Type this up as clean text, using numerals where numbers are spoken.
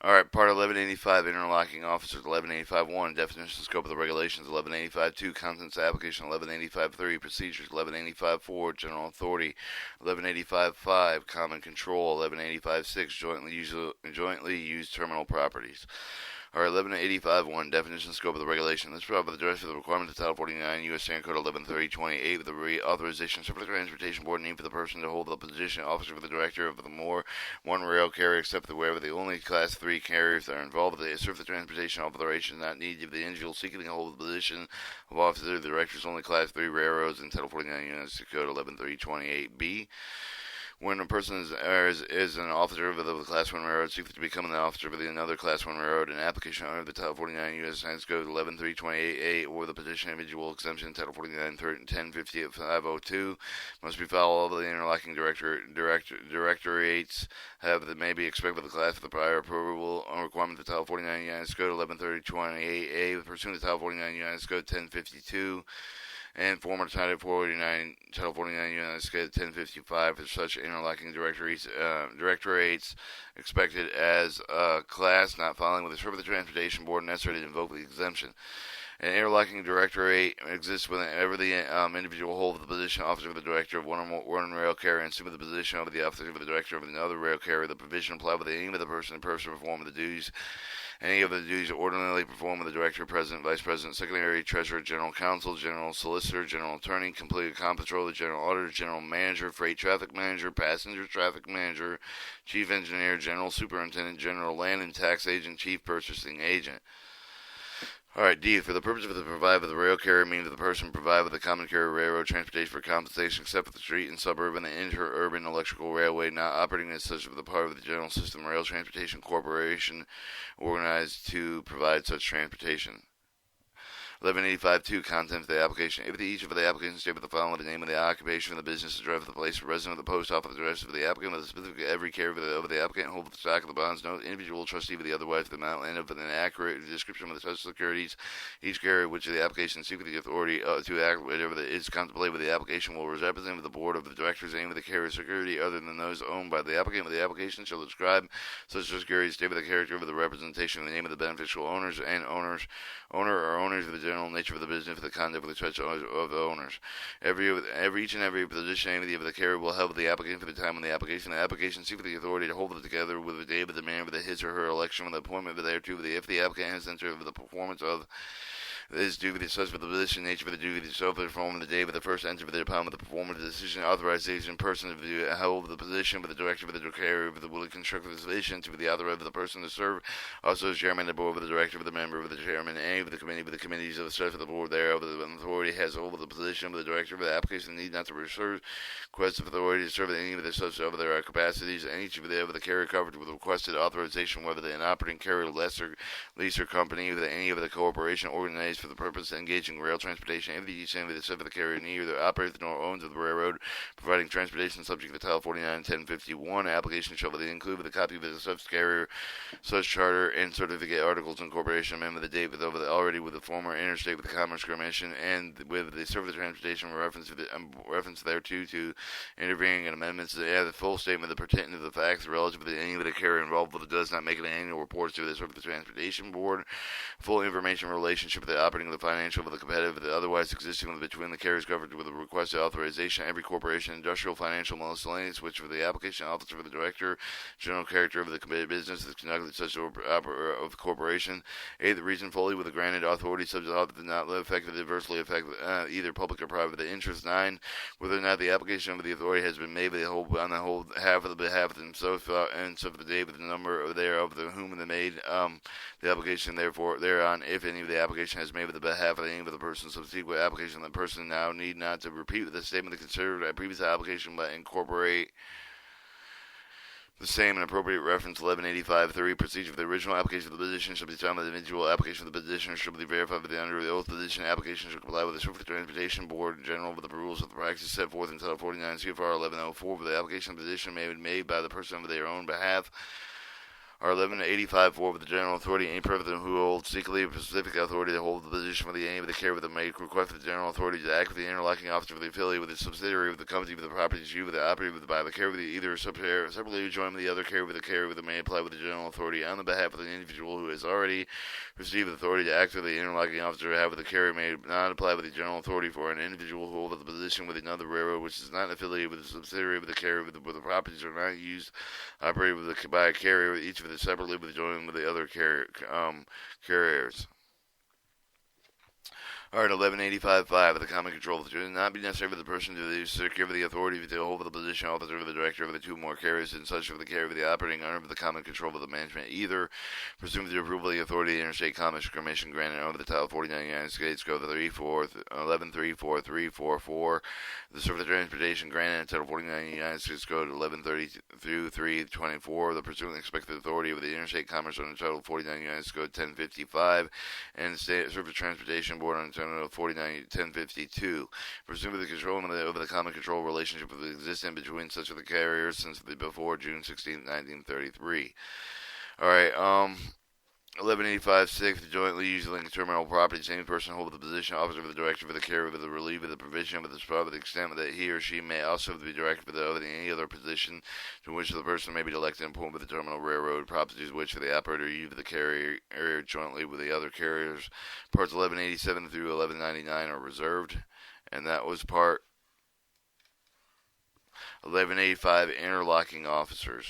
All right, part 1185, interlocking officers, 1185.1, definition, scope of the regulations, 1185.2, contents of application, 1185.3, procedures, 1185.4, general authority, 1185.5, common control, 1185.6, jointly used terminal properties. All right, 1185.1, definition, scope of the regulation. This provides the direction for the requirements of Title 49 U.S. Standard Code 113028 with the reauthorization of the Transportation Board need for the person to hold the position officer for the director of the one rail carrier, except wherever the only Class 3 carriers that are involved with the surface transportation operation not need of the individual seeking to hold the position of officer of the directors only Class 3 railroads in Title 49 U.S. Code 113028B. When a person is an officer of the Class 1 railroad seeking to become an officer of another Class 1 railroad, an application under the Title 49 U.S. Census Code 11328A or the petition individual exemption Title 49 1050 of 502 must be filed. All the interlocking directorates that may be expected of the class for the prior approval on requirement of Title 49 United Code 113028A pursuant to Title 49 United Code 1052 and former Title 49 United States 1055 for such interlocking directorates expected as a class not filing with the Surface Transportation Board necessary to invoke the exemption. An interlocking directorate exists whenever the individual holds the position of officer of the director of one rail carrier and assume the position of the officer of the director of another rail carrier. The provision applies with any of the person performing the duties. Any of the duties ordinarily performed with the director, president, vice president, secretary, treasurer, general counsel, general solicitor, general attorney, complete comptroller, general auditor, general manager, freight traffic manager, passenger traffic manager, chief engineer, general superintendent, general land and tax agent, chief purchasing agent. All right, D. For the purpose of the provide with the rail carrier, meaning the person provide with the common carrier railroad transportation for compensation, except for the street and suburban and interurban electrical railway not operating as such for the part of the general system rail transportation corporation organized to provide such transportation. 1185.2 Content of the application. If each of the applications state with the following the name of the occupation of the business address of the place of resident of the post office address of the applicant with a specific every carrier of the applicant hold the stock of the bonds, no individual trustee with the otherwise the amount and of an accurate description of the such securities each carrier which the application seeks the authority to act whatever is contemplated with the application will represent with the board of the directors aim of the carrier security other than those owned by the applicant with the application shall describe such securities state with the character of the representation of the name of the beneficial owners and owner or owners of the general nature of the business for the conduct of the such of the owners. Each and every position of the carrier will help the applicant for the time when the application seeks the authority to hold it together with the day of the demand for his or her election with the appointment of thereto if the applicant has entered the performance of this duty such for the position, nature of the duty, the self perform the day of the first entry of the department, the performance of the decision, authorization, person to hold the position, with the director of the carrier of the will construct the position, to be the author of the person to serve, also as chairman of the board, with the director of the member of the chairman, any of the committee, with the committees of the staff of the board thereof, the authority has hold of the position of the director of the application, need not to reserve request of authority to serve any of the such of their capacities, and each of the carrier covered with requested authorization, whether the operating carrier, leaser company, with any of the corporation organized for the purpose of engaging rail transportation, and the of the carrier neither operates nor owns of the railroad, providing transportation subject to Title 49 1051. Application shall include with a copy of the such carrier, such charter, and certificate articles of incorporation amendment of the date with already with the former interstate with the Commerce Commission, and with the surface transportation reference thereto to intervening in amendments to add the full statement of the pertinent of the facts relative to any of the carrier involved with it does not make an annual report to the Surface Transportation Board. Full information relationship of the operating of the financial of the competitive of the otherwise existing between the carriers covered with the requested authorization. Every corporation, industrial, financial, miscellaneous, which for the application officer for the director, general character of the committed business is conducted such of the corporation. A. The reason fully with the granted authority subject to not adversely affect either public or private interest. 9. Whether or not the application of the authority has been made by on the whole half of the behalf of themselves and so for the day with the number thereof the whom they made the application therefore thereon if any of the application has made with the behalf of any of the person's subsequent application the person now need not to repeat the statement that considered a previous application but incorporate the same and appropriate reference 1185.3 procedure for the original application of the position shall be found by the individual application of the position shall be verified by the under the oath position application shall comply with the Surface Transportation Board in general with the rules of the practice set forth in Title 49 CFR 1104 for the application of the position may be made by the person on their own behalf Or 1185-4 with the general authority, any person who holds secretly specific authority to hold the position for the any of the care with the make request for the general authority to act with the interlocking officer for the affiliate with the subsidiary of the company with the properties you with the operated with by the care with the either separately joined with the other care with the may apply with the general authority on the behalf of the individual who has already received authority to act with the interlocking officer have with the carrier may not apply with the general authority for an individual who holds the position with another railroad which is not affiliated with the subsidiary of the carrier with the properties are not used operated with the, by a carrier each of the separately with joining with the other carriers. Art 1185.5 of the Common Control. It should not be necessary for the person to secure the authority to hold the position officer of the director of the two more carriers and such of the carrier of the operating under the common control of the management, either pursuant to the approval of the authority of the Interstate Commerce Commission granted under the Title 49 United States Code 1134.344, the Surface Transportation granted in Title 49 United States Code 1132.324, the pursuant expected authority of the Interstate Commerce under Title 49 United States Code 1055, and the State Surface Transportation Board under 1052, pursuant to the control over the common control relationship of the existence between such of the carriers since before June 16, 1933. All right, 1185.6, jointly using terminal property, same person hold the position officer of the director for the carrier with the relief of the provision of the spot to the extent that he or she may also be directed for any other position to which the person may be elected and appointed with the terminal railroad properties which for the operator use the carrier jointly with the other carriers. Parts 1187 through 1199 are reserved, and that was part 1185 interlocking officers.